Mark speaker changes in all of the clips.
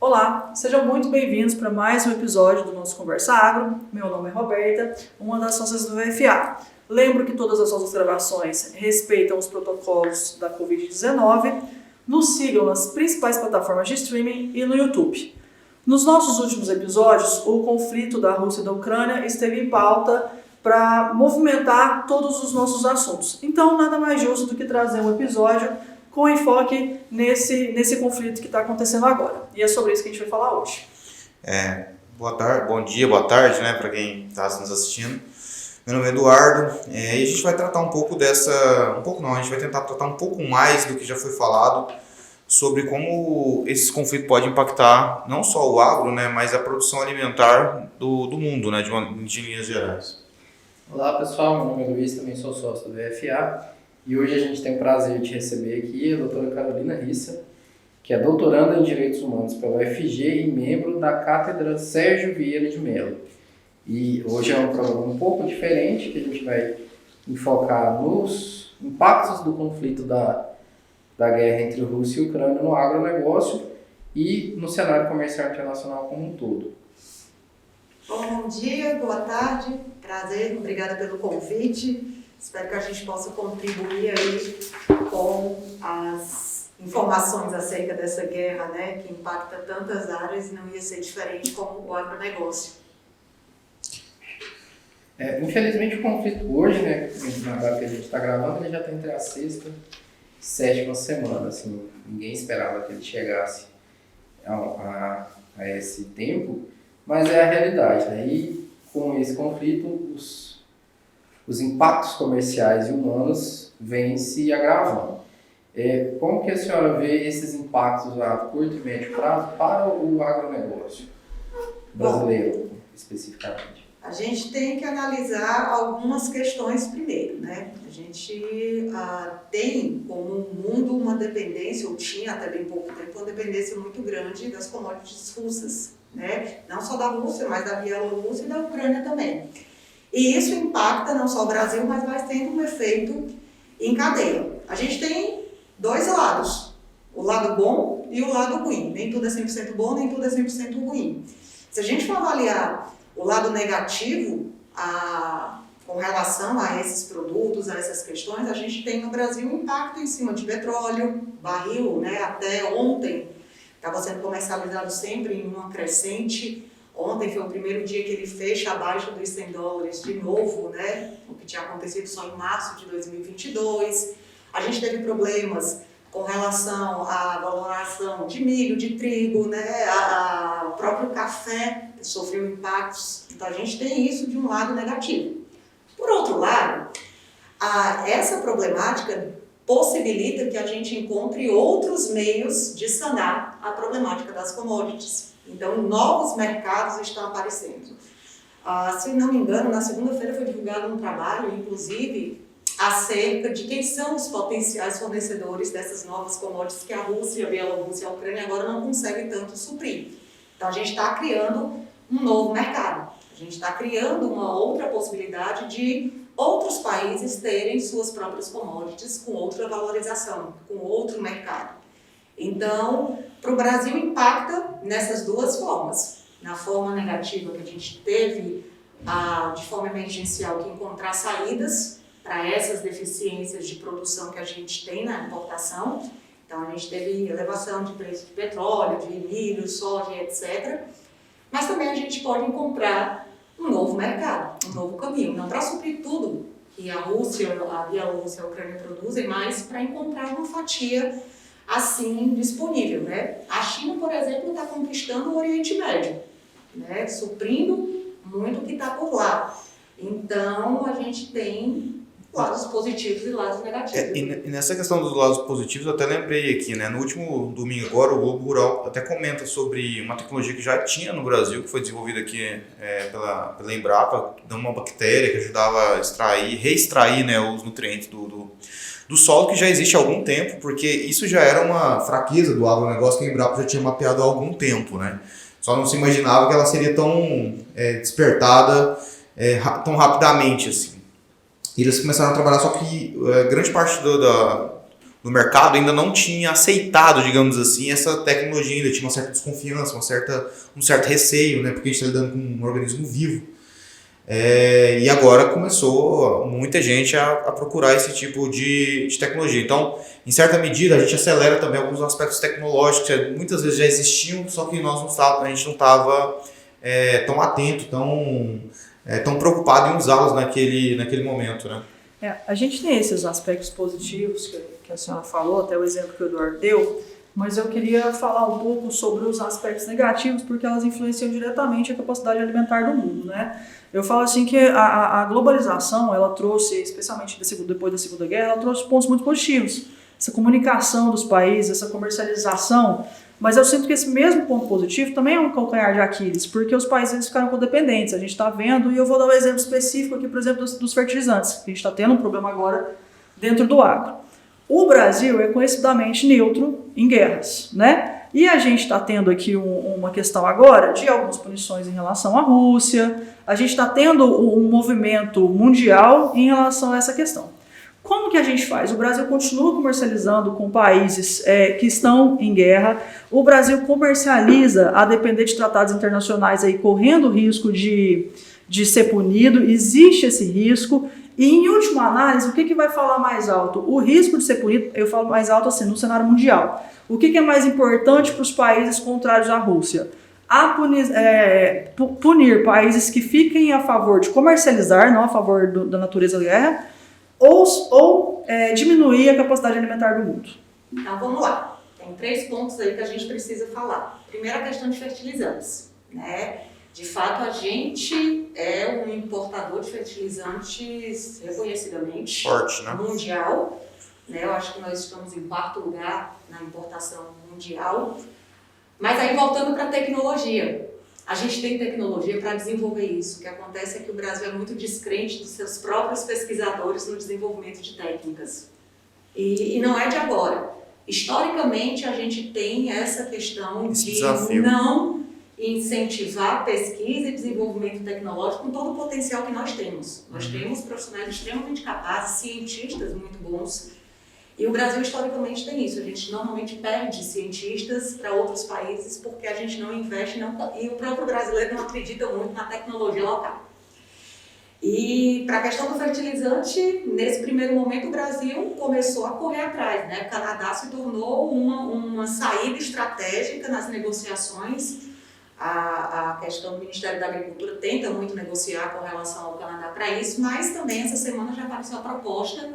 Speaker 1: Olá, sejam muito bem-vindos para mais um episódio do nosso Conversa Agro. Meu nome é Roberta, uma das sócias do VFA. Lembro que todas as nossas gravações respeitam os protocolos da Covid-19. Nos sigam nas principais plataformas de streaming e no YouTube. Nos nossos últimos episódios, o conflito da Rússia e da Ucrânia esteve em pauta para movimentar todos os nossos assuntos. Então, nada mais justo do que trazer um episódio com enfoque nesse conflito que está acontecendo agora. E é sobre isso que a gente vai falar hoje.
Speaker 2: Boa tarde, bom dia, boa tarde, né, para quem está nos assistindo. Meu nome é Eduardo e a gente vai tratar a gente vai tentar tratar um pouco mais do que já foi falado sobre como esse conflito pode impactar não só o agro, né, mas a produção alimentar do mundo, né, de linhas gerais.
Speaker 3: Olá pessoal, meu nome é Luiz, também sou sócio do VFA e hoje a gente tem o prazer de receber aqui a doutora Carolina Rissa, que é doutoranda em Direitos Humanos pela UFG e membro da Cátedra Sérgio Vieira de Mello. E hoje é um programa um pouco diferente, que a gente vai enfocar nos impactos do conflito da guerra entre Rússia e Ucrânia no agronegócio e no cenário comercial internacional como um todo.
Speaker 4: Bom dia, boa tarde, prazer, obrigada pelo convite. Espero que a gente possa contribuir aí com as informações acerca dessa guerra, né, que impacta tantas áreas e não ia ser diferente como o agronegócio.
Speaker 3: Infelizmente o conflito hoje, né, na data que a gente está gravando, ele já está entre a sexta e sétima semana, assim, ninguém esperava que ele chegasse a esse tempo, mas é a realidade, né, e com esse conflito os impactos comerciais e humanos vêm se agravando. Como que a senhora vê esses impactos a curto e médio prazo para o agronegócio brasileiro, especificamente?
Speaker 4: A gente tem que analisar algumas questões primeiro, né? A gente tem como mundo uma dependência, ou tinha até bem pouco tempo, uma dependência muito grande das commodities russas, né? Não só da Rússia, mas da Bielorrússia e da Ucrânia também. E isso impacta não só o Brasil, mas vai tendo um efeito em cadeia. A gente tem dois lados, o lado bom e o lado ruim. Nem tudo é 100% bom, nem tudo é 100% ruim. Se a gente for avaliar o lado negativo com relação a esses produtos, a essas questões, a gente tem no Brasil um impacto em cima de petróleo, barril, né? Até ontem estava sendo comercializado sempre em uma crescente. Ontem foi o primeiro dia que ele fecha abaixo dos $100 de novo, né? O que tinha acontecido só em março de 2022. A gente teve problemas com relação à valoração de milho, de trigo, né? O próprio café sofreu impactos. Então a gente tem isso de um lado negativo. Por outro lado, essa problemática possibilita que a gente encontre outros meios de sanar a problemática das commodities. Então, novos mercados estão aparecendo. Se não me engano, na segunda-feira foi divulgado um trabalho, inclusive, acerca de quem são os potenciais fornecedores dessas novas commodities que a Rússia, a Bielorrússia e a Ucrânia agora não conseguem tanto suprir. Então, a gente está criando um novo mercado. A gente está criando uma outra possibilidade de outros países terem suas próprias commodities com outra valorização, com outro mercado. Então, para o Brasil impacta nessas duas formas. Na forma negativa que a gente teve, de forma emergencial, que encontrar saídas para essas deficiências de produção que a gente tem na importação. Então, a gente teve elevação de preço de petróleo, de milho, soja, etc. Mas também a gente pode encontrar um novo mercado, um novo caminho. Não para suprir tudo que a Rússia, a Bielorrússia e a Ucrânia produzem, mas para encontrar uma fatia assim disponível, né? A China, por exemplo, está conquistando o Oriente Médio, né? Suprindo muito o que está por lá. Então, a gente tem lados positivos e lados negativos.
Speaker 2: E nessa questão dos lados positivos, eu até lembrei aqui, né? No último domingo agora, o Globo Rural até comenta sobre uma tecnologia que já tinha no Brasil, que foi desenvolvida aqui pela Embrapa, de uma bactéria que ajudava a reextrair, né, os nutrientes do solo, que já existe há algum tempo, porque isso já era uma fraqueza do agronegócio que a Embrapa já tinha mapeado há algum tempo, né? Só não se imaginava que ela seria tão despertada tão rapidamente assim. E eles começaram a trabalhar, só que grande parte do mercado ainda não tinha aceitado, digamos assim, essa tecnologia, ainda tinha uma certa desconfiança, um certo receio, né, porque a gente está lidando com um organismo vivo. E agora começou muita gente a procurar esse tipo de tecnologia. Então, em certa medida, a gente acelera também alguns aspectos tecnológicos que muitas vezes já existiam, só que a gente não estava tão atento, tão preocupado em usá-los naquele momento, né?
Speaker 1: A gente tem esses aspectos positivos que a senhora falou, até o exemplo que o Eduardo deu, mas eu queria falar um pouco sobre os aspectos negativos, porque elas influenciam diretamente a capacidade alimentar do mundo, né? Eu falo assim que a globalização, ela trouxe, especialmente depois da Segunda Guerra, ela trouxe pontos muito positivos. Essa comunicação dos países, essa comercialização, mas eu sinto que esse mesmo ponto positivo também é um calcanhar de Aquiles, porque os países eles ficaram codependentes, a gente está vendo, e eu vou dar um exemplo específico aqui, por exemplo, dos fertilizantes, que a gente está tendo um problema agora dentro do agro. O Brasil é conhecidamente neutro em guerras, né? E a gente está tendo aqui uma questão agora de algumas punições em relação à Rússia, a gente está tendo um movimento mundial em relação a essa questão. Como que a gente faz? O Brasil continua comercializando com países que estão em guerra, o Brasil comercializa a depender de tratados internacionais aí, correndo o risco de ser punido, existe esse risco. E, em última análise, o que vai falar mais alto? O risco de ser punido, eu falo mais alto assim, no cenário mundial. O que é mais importante para os países contrários à Rússia? Punir países que fiquem a favor de comercializar, não a favor da natureza da guerra, ou diminuir a capacidade alimentar do mundo.
Speaker 4: Então, vamos lá. Tem 3 pontos aí que a gente precisa falar. Primeiro, a questão de fertilizantes, né? De fato, a gente é um importador de fertilizantes reconhecidamente
Speaker 2: forte, né?
Speaker 4: Mundial. Né? Eu acho que nós estamos em 4º lugar na importação mundial. Mas aí, voltando para a tecnologia. A gente tem tecnologia para desenvolver isso. O que acontece é que o Brasil é muito descrente dos seus próprios pesquisadores no desenvolvimento de técnicas. E não é de agora. Historicamente, a gente tem essa questão de não incentivar pesquisa e desenvolvimento tecnológico com todo o potencial que nós temos. Nós temos profissionais extremamente capazes, cientistas muito bons, e o Brasil historicamente tem isso. A gente normalmente perde cientistas para outros países porque a gente não investe e o próprio brasileiro não acredita muito na tecnologia local. E para a questão do fertilizante, nesse primeiro momento o Brasil começou a correr atrás, né? O Canadá se tornou uma saída estratégica nas negociações. A questão do Ministério da Agricultura tenta muito negociar com relação ao Canadá para isso, mas também essa semana já apareceu a proposta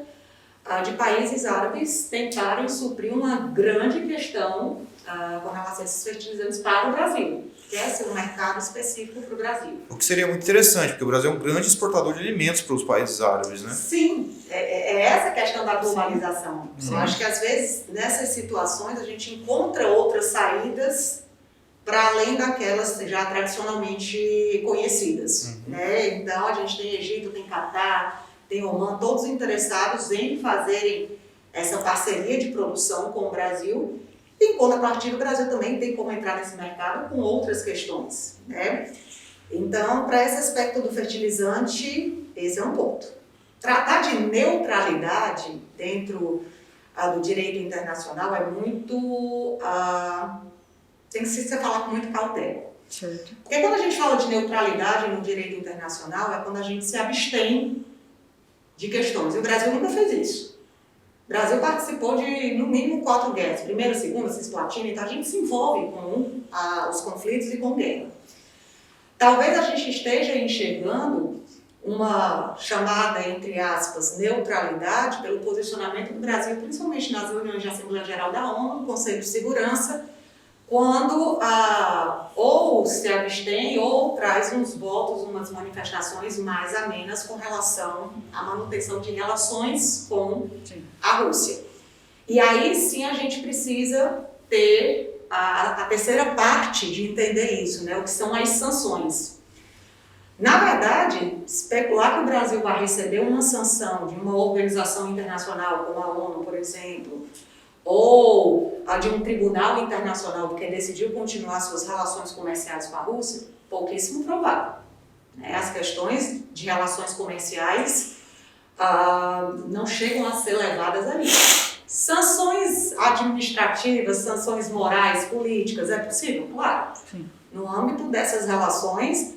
Speaker 4: de países árabes tentarem suprir uma grande questão com relação a esses fertilizantes para o Brasil. Quer ser um mercado específico para o Brasil.
Speaker 2: O que seria muito interessante, porque o Brasil é um grande exportador de alimentos para os países árabes, né?
Speaker 4: Sim, é essa questão da globalização. Sim. Eu acho que às vezes nessas situações a gente encontra outras saídas para além daquelas já tradicionalmente conhecidas. Né? Então a gente tem Egito, tem Catar, tem Omã, todos interessados em fazerem essa parceria de produção com o Brasil. E, em contrapartida, o Brasil também tem como entrar nesse mercado com outras questões. Né? Então, para esse aspecto do fertilizante, esse é um ponto. Tratar de neutralidade dentro do direito internacional é muito... tem que se falar com muito cautela.
Speaker 1: Certo.
Speaker 4: Porque quando a gente fala de neutralidade no direito internacional, é quando a gente se abstém de questões. E o Brasil nunca fez isso. O Brasil participou de, no mínimo, 4 guerras. Primeira, segunda, cisplatina. Então, a gente se envolve com os conflitos e com guerra. Talvez a gente esteja enxergando uma chamada, entre aspas, neutralidade pelo posicionamento do Brasil, principalmente nas reuniões de Assembleia Geral da ONU, Conselho de Segurança, quando ou se abstém ou traz uns votos, umas manifestações mais amenas com relação à manutenção de relações com a Rússia. E aí sim a gente precisa ter a terceira parte de entender isso, né? O que são as sanções. Na verdade, especular que o Brasil vai receber uma sanção de uma organização internacional como a ONU, por exemplo, ou a de um tribunal internacional que decidiu continuar suas relações comerciais com a Rússia, pouquíssimo provável. As questões de relações comerciais não chegam a ser levadas ali. Sanções administrativas, sanções morais, políticas, é possível? Claro.
Speaker 1: Sim.
Speaker 4: No âmbito dessas relações,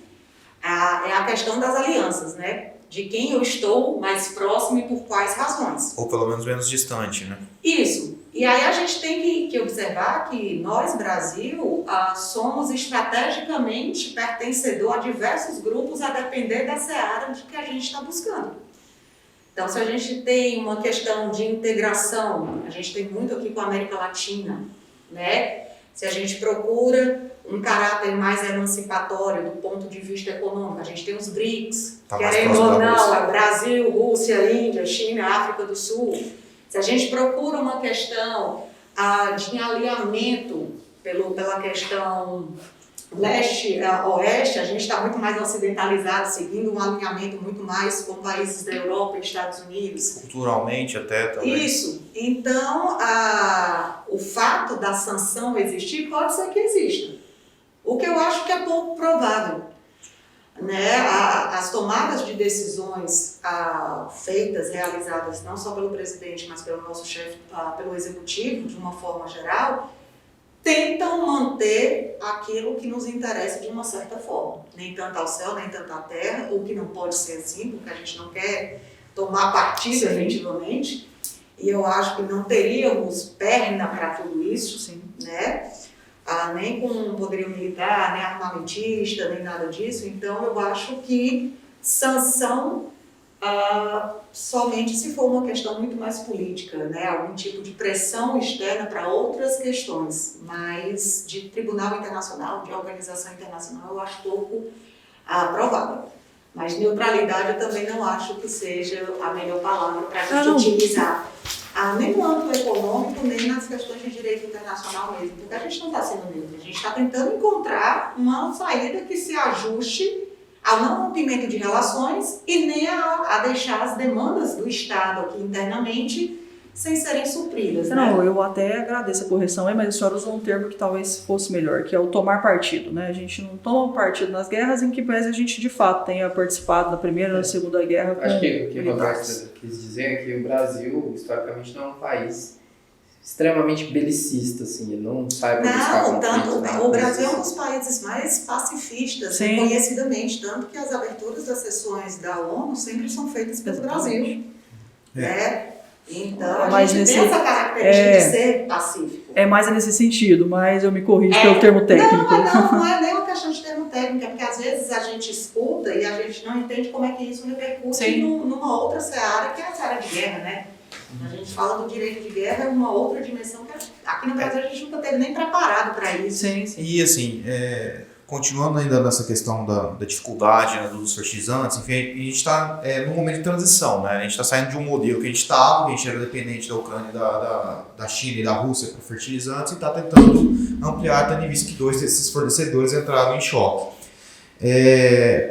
Speaker 4: é a questão das alianças, né? De quem eu estou mais próximo e por quais razões.
Speaker 2: Ou pelo menos distante, né?
Speaker 4: Isso. E aí a gente tem que observar que nós, Brasil, somos estrategicamente pertencedor a diversos grupos a depender da seara de que a gente está buscando. Então, se a gente tem uma questão de integração, a gente tem muito aqui com a América Latina, né? Se a gente procura um caráter mais emancipatório do ponto de vista econômico, a gente tem os BRICS, querendo ou não, é Brasil, Rússia, Índia, China, África do Sul. Se a gente procura uma questão de alinhamento pela questão leste-oeste, a gente está muito mais ocidentalizado, seguindo um alinhamento muito mais com países da Europa e Estados Unidos.
Speaker 2: Culturalmente até também.
Speaker 4: Isso. Então, o fato da sanção existir pode ser que exista. O que eu acho que é pouco provável. Né? As tomadas de decisões feitas, realizadas não só pelo presidente, mas pelo nosso chefe, pelo executivo, de uma forma geral, tentam manter aquilo que nos interessa de uma certa forma. Nem tanto ao céu, nem tanto à terra, o que não pode ser assim, porque a gente não quer tomar partido efetivamente. E eu acho que não teríamos perna para tudo isso,
Speaker 1: Sim.
Speaker 4: né? Nem com um poderio militar, nem armamentista, nem nada disso. Então, eu acho que sanção somente se for uma questão muito mais política, né? Algum tipo de pressão externa para outras questões, mas de tribunal internacional, de organização internacional, eu acho pouco provável. Mas neutralidade eu também não acho que seja a melhor palavra para a gente utilizar. Nem no âmbito econômico, nem nas questões de direito internacional mesmo, porque a gente não está sendo neutro, a gente está tentando encontrar uma saída que se ajuste ao não rompimento de relações e nem a deixar as demandas do Estado aqui internamente sem serem supridas.
Speaker 1: Não,
Speaker 4: né?
Speaker 1: eu até agradeço a correção aí, mas a senhora usou um termo que talvez fosse melhor, que é o tomar partido, né? A gente não toma partido nas guerras em que pese a gente de fato tenha participado da Primeira e da Segunda Guerra com
Speaker 3: Acho que o que o Roberto
Speaker 1: militares.
Speaker 3: quis dizer é que o Brasil, historicamente, não é um país extremamente belicista, assim, ele não sai para buscar
Speaker 4: Não,
Speaker 3: conflitos,
Speaker 4: tanto, o Brasil é um dos países mais pacifistas,
Speaker 1: Sim.
Speaker 4: reconhecidamente, tanto que as aberturas das sessões da ONU sempre são feitas pelo Brasil. Né? Então, a
Speaker 1: Mas
Speaker 4: gente
Speaker 1: nesse-
Speaker 4: tem essa característica de ser pacífico.
Speaker 1: É mais nesse sentido, mas eu me corrijo pelo termo técnico.
Speaker 4: Não é nem uma questão de termo técnico, é porque às vezes a gente escuta e a gente não entende como é que isso repercute
Speaker 1: Sim.
Speaker 4: numa outra seara, que é a seara de guerra, né? A gente fala do direito de guerra, é uma outra dimensão que aqui no Brasil a gente nunca teve nem preparado para isso.
Speaker 1: Sim, sim.
Speaker 2: E assim, continuando ainda nessa questão da dificuldade, né, dos fertilizantes, enfim, a gente está num momento de transição, né? A gente está saindo de um modelo que a gente estava, que a gente era dependente da Ucrânia, da China e da Rússia para fertilizantes, e está tentando ampliar, tendo em vista que 2 desses fornecedores entraram em choque.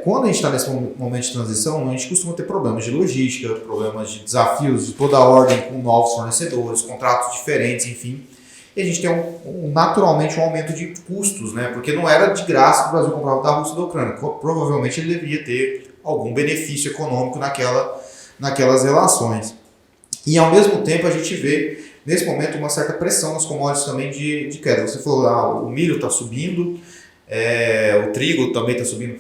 Speaker 2: Quando a gente está nesse momento de transição, a gente costuma ter problemas de logística, problemas de desafios de toda a ordem com novos fornecedores, contratos diferentes, enfim. E a gente tem naturalmente um aumento de custos, né? Porque não era de graça que o Brasil comprava da Rússia e da Ucrânia. Provavelmente ele deveria ter algum benefício econômico naquelas relações. E ao mesmo tempo a gente vê, nesse momento, uma certa pressão nas commodities também de queda. Você falou, o milho está subindo, o trigo também está subindo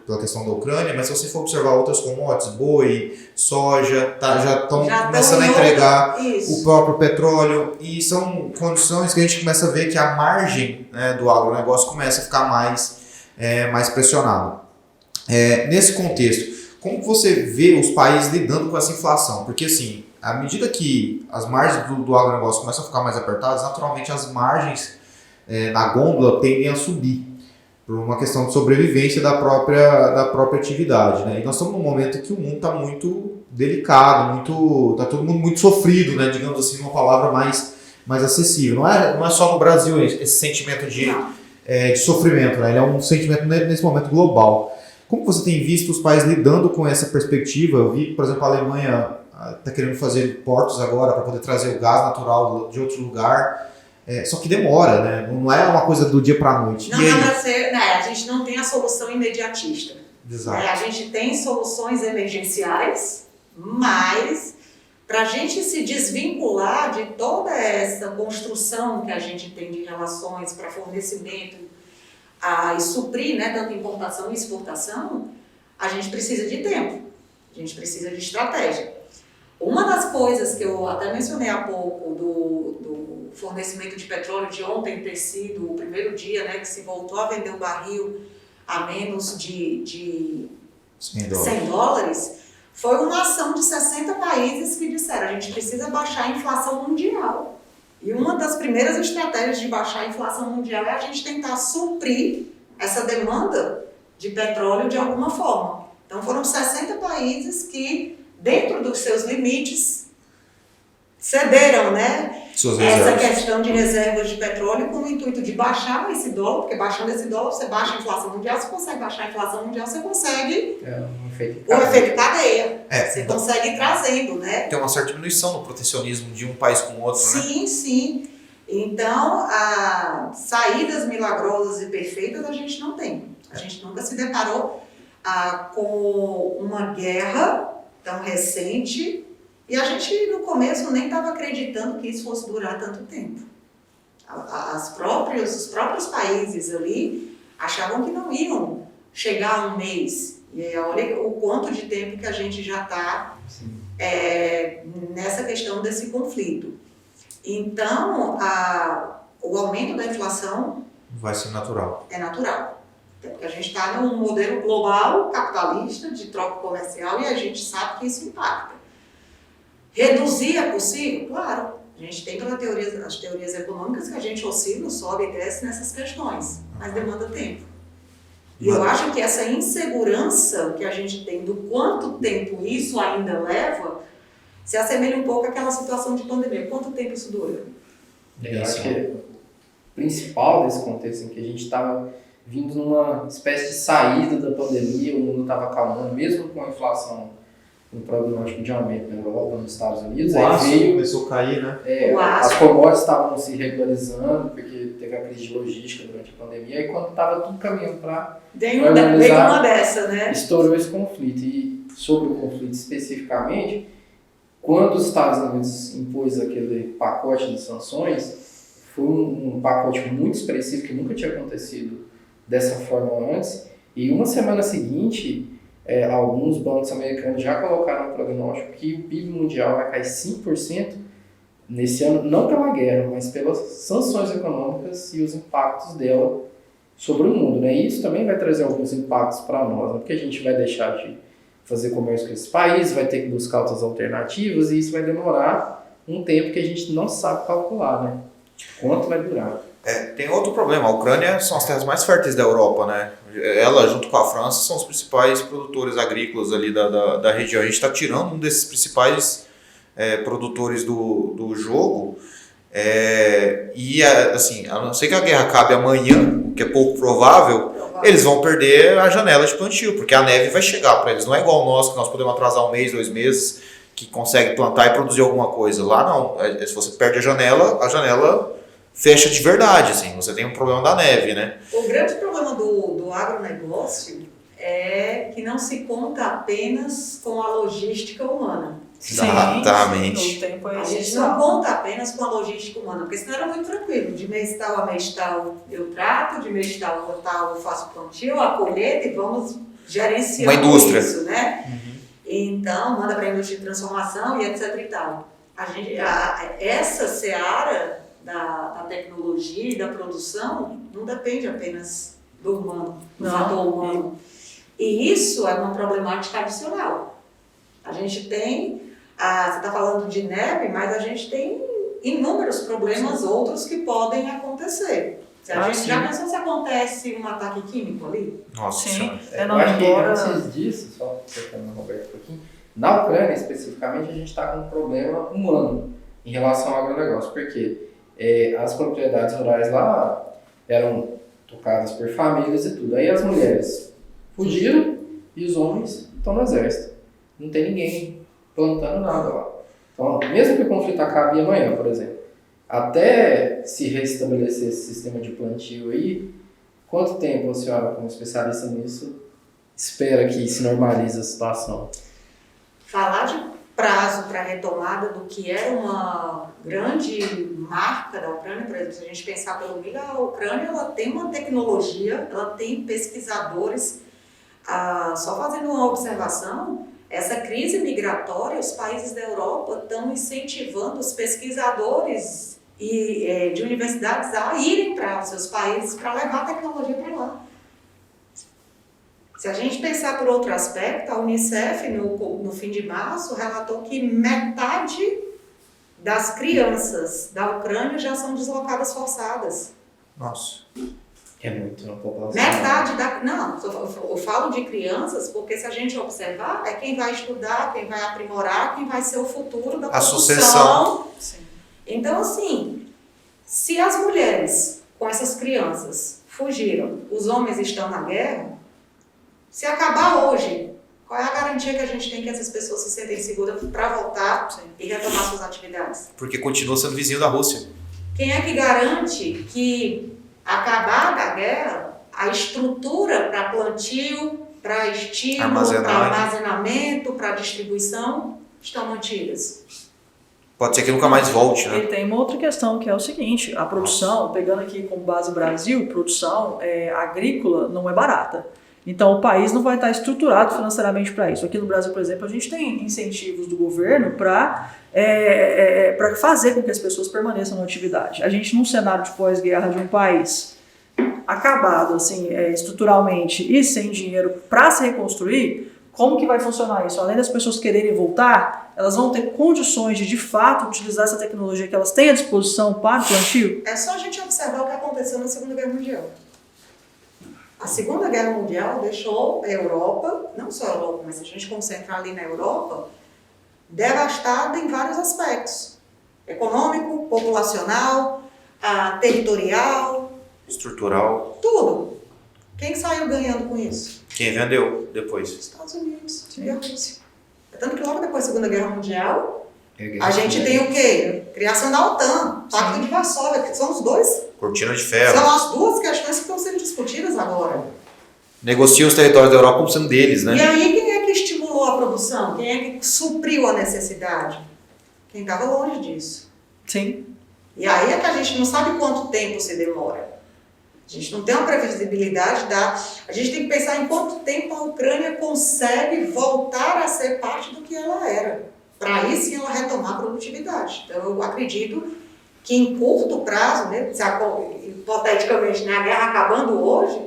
Speaker 2: pela questão da Ucrânia, mas se você for observar outras commodities, boi, soja, já estão começando a entregar o próprio petróleo, e são condições que a gente começa a ver que a margem, né, do agronegócio começa a ficar mais pressionada. Nesse contexto, como você vê os países lidando com essa inflação? Porque assim, à medida que as margens do agronegócio começam a ficar mais apertadas, naturalmente as margens na gôndola tendem a subir, por uma questão de sobrevivência da própria atividade, né? E nós estamos num momento que o mundo está muito delicado, está todo mundo muito sofrido, né? Digamos assim, uma palavra mais acessível. Não é só no Brasil esse sentimento de sofrimento, né? Ele é um sentimento nesse momento global. Como você tem visto os países lidando com essa perspectiva? Eu vi, por exemplo, a Alemanha está querendo fazer portos agora para poder trazer o gás natural de outro lugar. Só que demora, né? Não é uma coisa do dia para a noite.
Speaker 4: Não dá para ser, né? A gente não tem a solução imediatista.
Speaker 2: Exato.
Speaker 4: A gente tem soluções emergenciais, mas para a gente se desvincular de toda essa construção que a gente tem de relações para fornecimento e suprir, né, tanto importação e exportação, a gente precisa de tempo, a gente precisa de estratégia. Uma das coisas que eu até mencionei há pouco do fornecimento de petróleo de ontem ter sido o primeiro dia, né, que se voltou a vender o barril a menos de $100, foi uma ação de 60 países que disseram: a gente precisa baixar a inflação mundial. E uma das primeiras estratégias de baixar a inflação mundial é a gente tentar suprir essa demanda de petróleo de alguma forma. Então foram 60 países que, dentro dos seus limites, cederam, né, essa questão de reservas de petróleo com o intuito de baixar esse dólar, porque baixando esse dólar você baixa a inflação mundial, você consegue baixar a inflação mundial, você consegue
Speaker 3: um efeito
Speaker 4: cadeia. Você consegue ir trazendo, né?
Speaker 2: Tem uma certa diminuição no protecionismo de um país com o outro,
Speaker 4: sim,
Speaker 2: né?
Speaker 4: Sim. Então, saídas milagrosas e perfeitas a gente não tem. A gente nunca se deparou com uma guerra tão recente. E a gente, no começo, nem estava acreditando que isso fosse durar tanto tempo. Os próprios países ali achavam que não iam chegar a um mês. E aí, olha o quanto de tempo que a gente já está nessa questão desse conflito. Então, o aumento da inflação
Speaker 2: vai ser natural.
Speaker 4: É natural. Porque a gente está num modelo global, capitalista, de troca comercial, e a gente sabe que isso impacta. Reduzir é possível? Claro. A gente tem as teorias econômicas que a gente oscila, sobe e desce nessas questões, mas demanda tempo. E eu acho que essa insegurança que a gente tem do quanto tempo isso ainda leva, se assemelha um pouco àquela situação de pandemia. Quanto tempo isso dura?
Speaker 3: Eu acho que o principal desse contexto em que a gente estava vindo numa espécie de saída da pandemia, o mundo estava acalmando, mesmo com a inflação no prognóstico de aumento na Europa, nos Estados Unidos.
Speaker 2: O aço começou a cair, né?
Speaker 3: As commodities estavam se regularizando, porque teve a crise de logística durante a pandemia, e quando estava tudo caminhando para
Speaker 4: veio uma dessa, né?
Speaker 3: Estourou esse conflito. E sobre o conflito especificamente, quando os Estados Unidos impôs aquele pacote de sanções, foi um pacote muito expressivo, que nunca tinha acontecido dessa forma antes, e uma semana seguinte, alguns bancos americanos já colocaram no prognóstico que o PIB mundial vai cair 5% nesse ano, não pela guerra, mas pelas sanções econômicas e os impactos dela sobre o mundo, né? E isso também vai trazer alguns impactos para nós, né? Porque a gente vai deixar de fazer comércio com esses países, vai ter que buscar outras alternativas, e isso vai demorar um tempo que a gente não sabe calcular, né? Quanto vai durar.
Speaker 2: Tem outro problema. A Ucrânia são as terras mais férteis da Europa, né? Ela, junto com a França, são os principais produtores agrícolas ali da região. A gente está tirando um desses principais produtores do jogo. Assim, a não ser que a guerra acabe amanhã, que é pouco provável, eles vão perder a janela de plantio, porque a neve vai chegar para eles. Não é igual o nosso, que nós podemos atrasar 1 mês, 2 meses, que consegue plantar e produzir alguma coisa. Lá não. Se você perde a janela fecha de verdade, assim, você tem um problema da neve, né?
Speaker 4: O grande problema do agronegócio é que não se conta apenas com a logística humana.
Speaker 2: Exatamente.
Speaker 4: A gente não conta apenas com a logística humana, porque senão era muito tranquilo. De mês tal a mês tal eu trato, de mês tal a tal eu faço plantio, a colheita, e vamos gerenciando
Speaker 2: uma indústria.
Speaker 4: Isso, né? Uhum. Então, manda para a indústria de transformação e etc e tal. Essa seara da tecnologia e da produção não depende apenas do humano, do fator humano. E isso é uma problemática adicional. A gente tem, você está falando de neve, mas a gente tem inúmeros problemas outros que podem acontecer. A gente já pensou se acontece um ataque químico ali?
Speaker 2: Nossa,
Speaker 1: sim.
Speaker 3: Eu acho que antes disso, só tocando no Roberto um pouquinho, na Ucrânia especificamente a gente está com um problema humano em relação ao agronegócio, porque as propriedades rurais lá eram tocadas por famílias e tudo. Aí as mulheres fugiram e os homens estão no exército. Não tem ninguém plantando nada lá. Então, mesmo que o conflito acabe amanhã, por exemplo, até se restabelecer esse sistema de plantio aí, quanto tempo a senhora, como especialista nisso, espera que se normalize a situação?
Speaker 4: Falar prazo para a retomada do que era uma grande marca da Ucrânia. Por exemplo, se a gente pensar pelo milho, a Ucrânia ela tem uma tecnologia, ela tem pesquisadores. Só fazendo uma observação, essa crise migratória, os países da Europa estão incentivando os pesquisadores de universidades a irem para os seus países para levar a tecnologia para lá. Se a gente pensar por outro aspecto, a Unicef, no fim de março, relatou que metade das crianças da Ucrânia já são deslocadas forçadas.
Speaker 2: Nossa.
Speaker 3: É muito na população.
Speaker 4: Metade da... Não, eu falo de crianças porque se a gente observar, é quem vai estudar, quem vai aprimorar, quem vai ser o futuro da
Speaker 2: A
Speaker 4: produção.
Speaker 2: sucessão.
Speaker 1: Sim.
Speaker 4: Então, assim, se as mulheres com essas crianças fugiram, os homens estão na guerra, se acabar hoje, qual é a garantia que a gente tem que essas pessoas se sentem seguras para voltar e retomar suas atividades?
Speaker 2: Porque continua sendo vizinho da Rússia.
Speaker 4: Quem é que garante que, acabar da guerra, a estrutura para plantio, para estímulo, para armazenamento, para distribuição estão mantidas?
Speaker 2: Pode ser que nunca mais volte, né?
Speaker 1: E tem uma outra questão que é o seguinte, a produção, pegando aqui como base o Brasil, produção agrícola não é barata. Então o país não vai estar estruturado financeiramente para isso. Aqui no Brasil, por exemplo, a gente tem incentivos do governo para fazer com que as pessoas permaneçam na atividade. A gente, num cenário de pós-guerra de um país acabado assim, estruturalmente e sem dinheiro para se reconstruir, como que vai funcionar isso? Além das pessoas quererem voltar, elas vão ter condições de fato, utilizar essa tecnologia que elas têm à disposição para o plantio?
Speaker 4: É só a gente observar o que aconteceu na Segunda Guerra Mundial. A Segunda Guerra Mundial deixou a Europa, não só a Europa, mas se a gente concentrar ali na Europa, devastada em vários aspectos. Econômico, populacional, territorial.
Speaker 2: Estrutural.
Speaker 4: Tudo. Quem saiu ganhando com isso?
Speaker 2: Quem vendeu depois?
Speaker 4: Estados Unidos e a Rússia. Tanto que logo depois da Segunda Guerra Mundial, a gente tem o quê? Criação da OTAN, Pacto de Varsóvia, que são os dois.
Speaker 2: Cortina de ferro.
Speaker 4: São as duas questões que estão sendo discutidas agora.
Speaker 2: Negociam os territórios da Europa como sendo deles, né?
Speaker 4: E aí, quem é que estimulou a produção? Quem é que supriu a necessidade? Quem estava longe disso.
Speaker 1: Sim.
Speaker 4: E aí é que a gente não sabe quanto tempo se demora. A gente não tem uma previsibilidade a gente tem que pensar em quanto tempo a Ucrânia consegue voltar a ser parte do que ela era. Para aí sim ela retomar a produtividade. Então eu acredito que em curto prazo, né, hipoteticamente, né, a guerra acabando hoje,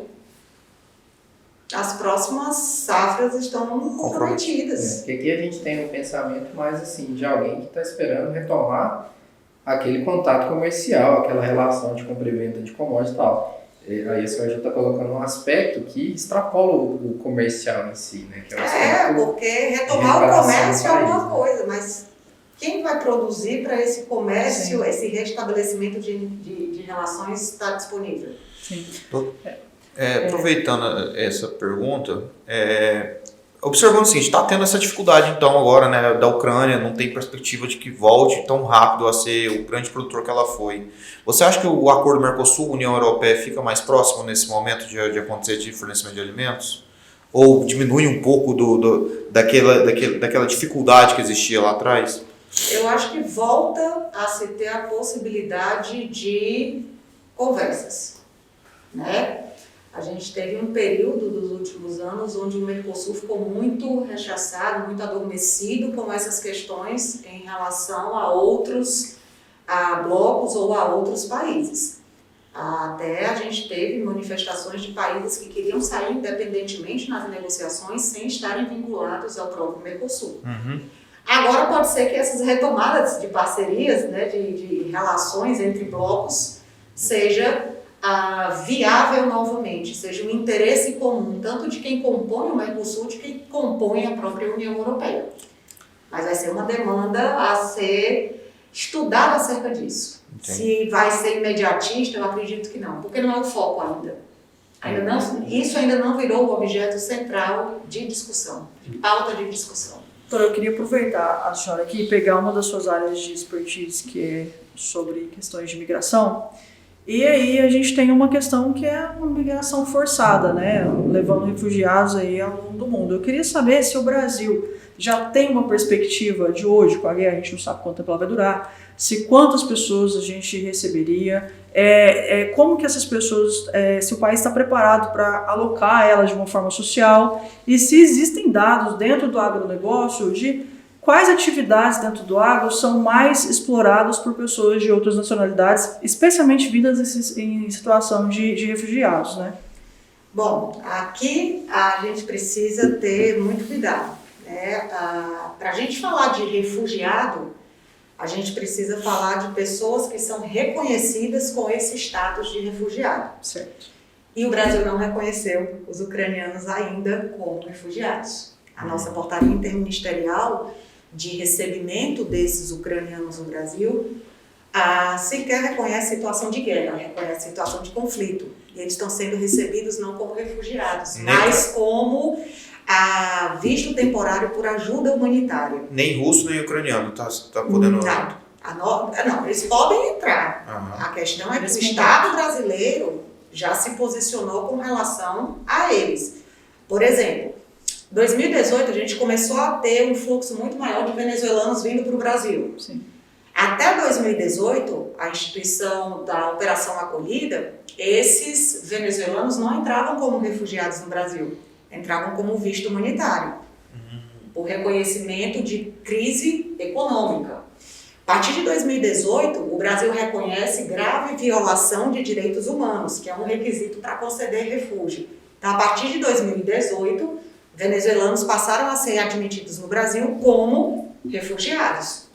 Speaker 4: as próximas safras estão comprometidas.
Speaker 3: Porque aqui a gente tem um pensamento mais assim, de alguém que está esperando retomar aquele contato comercial, aquela relação de compra e venda de commodities e tal. Aí a senhora já está colocando um aspecto que extrapola o comercial em si, né? Que é o aspecto
Speaker 4: porque retomar o comércio é uma coisa, mas quem vai produzir para esse comércio, esse restabelecimento de relações está disponível?
Speaker 1: Sim.
Speaker 2: Aproveitando essa pergunta, observando assim, está tendo essa dificuldade então agora, né, da Ucrânia, não tem perspectiva de que volte tão rápido a ser o grande produtor que ela foi. Você acha que o acordo Mercosul-União Europeia fica mais próximo nesse momento de acontecer de fornecimento de alimentos? Ou diminui um pouco daquela dificuldade que existia lá atrás?
Speaker 4: Eu acho que volta a se ter a possibilidade de conversas, né? A gente teve um período dos últimos anos onde o Mercosul ficou muito rechaçado, muito adormecido com essas questões em relação a outros blocos ou a outros países. Até a gente teve manifestações de países que queriam sair independentemente nas negociações sem estarem vinculados ao próprio Mercosul.
Speaker 2: Uhum.
Speaker 4: Agora pode ser que essas retomadas de parcerias, né, de relações entre blocos, seja viável novamente, seja um interesse comum, tanto de quem compõe o Mercosul, de quem compõe a própria União Europeia. Mas vai ser uma demanda a ser estudada acerca disso.
Speaker 2: Entendi.
Speaker 4: Se vai ser imediatista, eu acredito que não, porque não é o foco ainda. Isso ainda não virou o objeto central de discussão, de pauta de discussão.
Speaker 1: Então, eu queria aproveitar a senhora aqui e pegar uma das suas áreas de expertise, que é sobre questões de migração, E aí a gente tem uma questão que é uma migração forçada, né? Levando refugiados aí ao longo do mundo. Eu queria saber se o Brasil já tem uma perspectiva de hoje com a guerra, a gente não sabe quanto tempo ela vai durar, se quantas pessoas a gente receberia, como que essas pessoas, se o país está preparado para alocar elas de uma forma social, e se existem dados dentro do agronegócio de quais atividades dentro do agro são mais exploradas por pessoas de outras nacionalidades, especialmente vindas em situação de refugiados, né?
Speaker 4: Bom, aqui a gente precisa ter muito cuidado. Para a gente falar de refugiado, a gente precisa falar de pessoas que são reconhecidas com esse status de refugiado.
Speaker 1: Certo.
Speaker 4: E o Brasil não reconheceu os ucranianos ainda como refugiados. A nossa portaria interministerial de recebimento desses ucranianos no Brasil sequer reconhece situação de guerra, reconhece situação de conflito. E eles estão sendo recebidos não como refugiados, mas como visto temporário por ajuda humanitária.
Speaker 2: Nem russo, nem ucraniano, tá podendo...
Speaker 4: Não, eles podem entrar. A questão é que o Estado brasileiro já se posicionou com relação a eles. Por exemplo, em 2018 a gente começou a ter um fluxo muito maior de venezuelanos vindo para o Brasil.
Speaker 1: Sim.
Speaker 4: Até 2018, a instituição da Operação Acolhida, esses venezuelanos não entravam como refugiados no Brasil. Entravam como visto humanitário, por reconhecimento de crise econômica. A partir de 2018, o Brasil reconhece grave violação de direitos humanos, que é um requisito para conceder refúgio. Então, a partir de 2018, venezuelanos passaram a ser admitidos no Brasil como refugiados.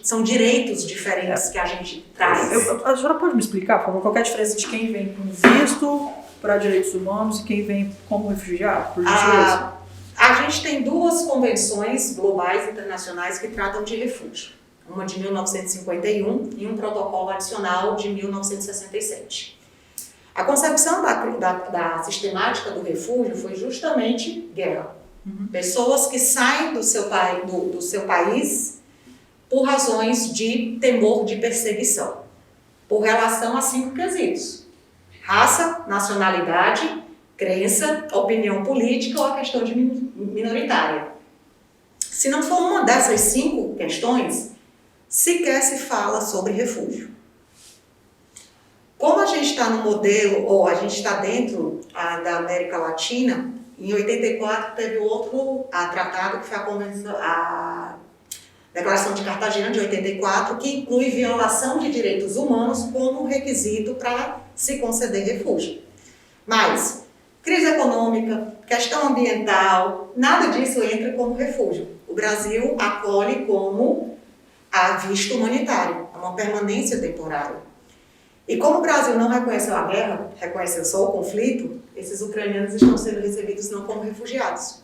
Speaker 4: São direitos diferentes que a gente traz.
Speaker 1: A senhora pode me explicar, por favor, qual é a diferença de quem vem com visto para direitos humanos e quem vem como refugiado, por gentileza?
Speaker 4: A gente tem duas convenções globais internacionais que tratam de refúgio. Uma de 1951 e um protocolo adicional de 1967. A concepção da sistemática do refúgio foi justamente guerra. Pessoas que saem do seu país por razões de temor de perseguição, por relação a 5 quesitos. Raça, nacionalidade, crença, opinião política ou a questão de minoritária. Se não for uma dessas 5 questões, sequer se fala sobre refúgio. Como a gente está no modelo, ou a gente está dentro da América Latina, em 84 teve outro tratado que foi a Declaração de Cartagena de 84, que inclui violação de direitos humanos como requisito para se conceder refúgio. Mas crise econômica, questão ambiental, nada disso entra como refúgio. O Brasil acolhe como visto humanitário, uma permanência temporária. E como o Brasil não reconheceu a guerra, reconheceu só o conflito, esses ucranianos estão sendo recebidos não como refugiados.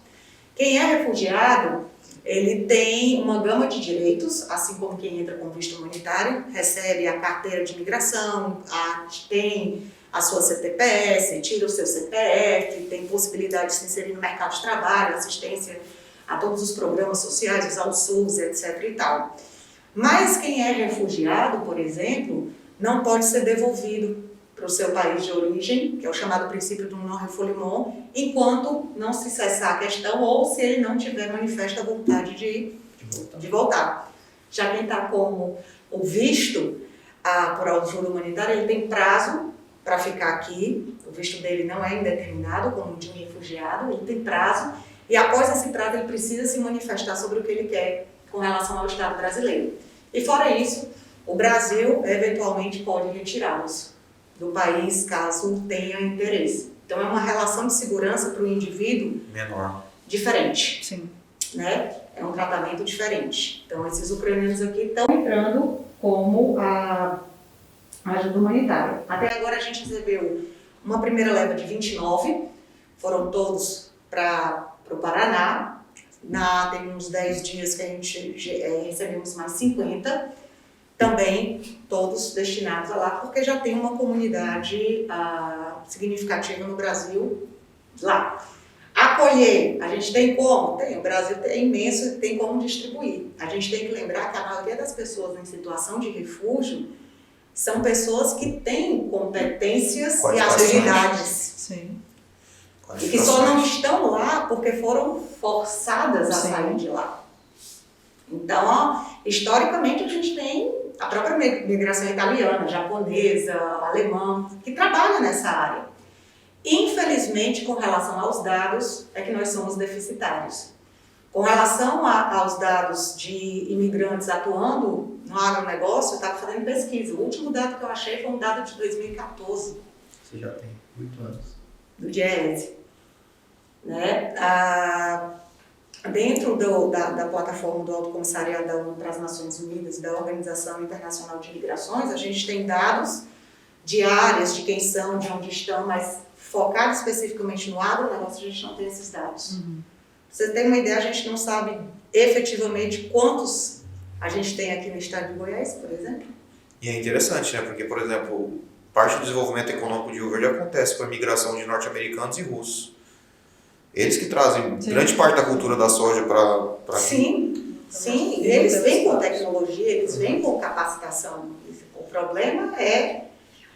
Speaker 4: Quem é refugiado, ele tem uma gama de direitos, assim como quem entra com visto humanitário, recebe a carteira de imigração, tem a sua CTPS, tira o seu CPF, tem possibilidade de se inserir no mercado de trabalho, assistência a todos os programas sociais, os auxílios, etc. e tal. Mas quem é refugiado, por exemplo, não pode ser devolvido para o seu país de origem, que é o chamado princípio do non-refoulement, enquanto não se cessar a questão ou se ele não tiver manifesta vontade de voltar. Já quem está como o visto por ajuda humanitária, ele tem prazo para ficar aqui, o visto dele não é indeterminado, como de um refugiado, ele tem prazo, e após esse prazo ele precisa se manifestar sobre o que ele quer com relação ao Estado brasileiro. E fora isso, o Brasil eventualmente pode retirá-los do país caso tenha interesse. Então é uma relação de segurança para o indivíduo
Speaker 2: menor,
Speaker 4: diferente.
Speaker 1: Sim.
Speaker 4: Né? É um tratamento diferente. Então esses ucranianos aqui estão entrando como a ajuda humanitária. Até agora a gente recebeu uma primeira leva de 29, foram todos para o Paraná. Tem uns 10 dias que a gente recebemos mais 50, também todos destinados a lá, porque já tem uma comunidade significativa no Brasil lá. Acolher, a gente tem como? Tem, o Brasil é imenso e tem como distribuir. A gente tem que lembrar que a maioria das pessoas em situação de refúgio são pessoas que têm competências e
Speaker 2: Qualificações.
Speaker 4: habilidades.
Speaker 1: Sim.
Speaker 4: E que só não estão lá porque foram forçadas a
Speaker 1: Sim.
Speaker 4: sair de lá. Então, ó, historicamente, a gente tem a própria migração italiana, japonesa, alemã, que trabalha nessa área. Infelizmente, com relação aos dados, é que nós somos deficitários. Com relação aos dados de imigrantes atuando no agronegócio, eu estava fazendo pesquisa. O último dado que eu achei foi um dado de 2014.
Speaker 3: Você já tem 8 anos.
Speaker 4: Do DIEESE, né? Dentro da plataforma do Alto Comissariado da ONU para as Nações Unidas e da Organização Internacional de Migrações, a gente tem dados de áreas, de quem são, de onde estão, mas focado especificamente no agronegócio, a gente não tem esses dados.
Speaker 1: Uhum.
Speaker 4: Pra você ter uma ideia, a gente não sabe efetivamente quantos a gente tem aqui no estado de Goiás, por exemplo.
Speaker 2: E é interessante, né? Porque, por exemplo, parte do desenvolvimento econômico de Rio Verde acontece com a migração de norte-americanos e russos. Eles que trazem
Speaker 1: Sim.
Speaker 2: grande parte da cultura da soja para
Speaker 4: Sim, sim, eles vêm com tecnologia, eles vêm com capacitação. O problema é,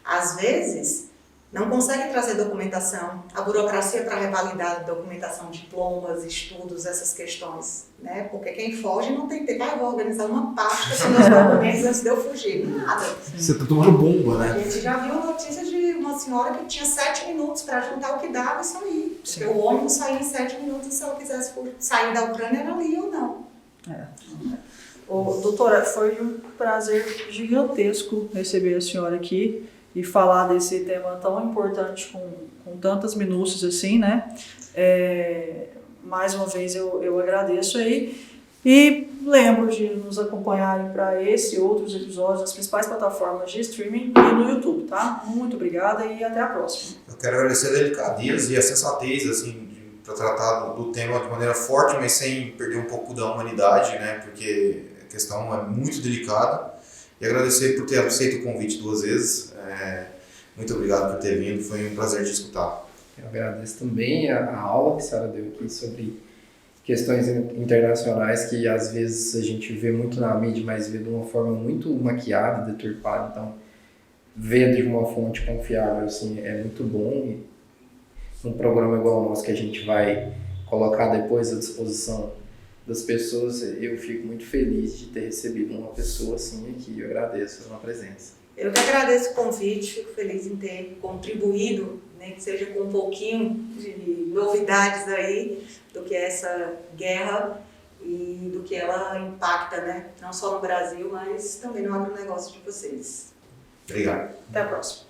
Speaker 4: às vezes, não consegue trazer documentação, a burocracia para revalidar a documentação, diplomas, estudos, essas questões, né? Porque quem foge não tem tempo, eu vou organizar uma pasta com meus documentos antes de eu fugir. Nada.
Speaker 5: Você tá tomando bomba,
Speaker 4: A
Speaker 5: né?
Speaker 4: gente já viu notícia de uma senhora que tinha 7 minutos para juntar o que dava e sair.
Speaker 1: Sim.
Speaker 4: Porque o ônibus saía em 7 minutos e se ela quisesse sair da Ucrânia, era ali ou não.
Speaker 1: Doutora, foi um prazer gigantesco receber a senhora aqui e falar desse tema tão importante com tantas minúcias assim, né? Mais uma vez eu agradeço aí e lembro de nos acompanharem para esse e outros episódios nas principais plataformas de streaming e no YouTube, tá? Muito obrigada e até a próxima.
Speaker 2: Eu quero agradecer a delicadeza e a sensatez, assim, para tratar do tema de maneira forte, mas sem perder um pouco da humanidade, né? Porque a questão é muito delicada. E agradecer por ter aceito o convite 2 vezes. Muito obrigado por ter vindo, foi um prazer te escutar.
Speaker 3: Eu agradeço também a aula que a senhora deu aqui sobre questões internacionais que às vezes a gente vê muito na mídia, mas vê de uma forma muito maquiada, deturpada. Então, ver de uma fonte confiável assim, é muito bom. E um programa igual ao nosso que a gente vai colocar depois à disposição das pessoas, eu fico muito feliz de ter recebido uma pessoa assim aqui. Eu agradeço a presença.
Speaker 4: Eu que agradeço o convite, fico feliz em ter contribuído, né, que seja com um pouquinho de novidades aí do que é essa guerra e do que ela impacta, né, não só no Brasil, mas também no agronegócio de vocês.
Speaker 2: Obrigado.
Speaker 1: Até a próxima.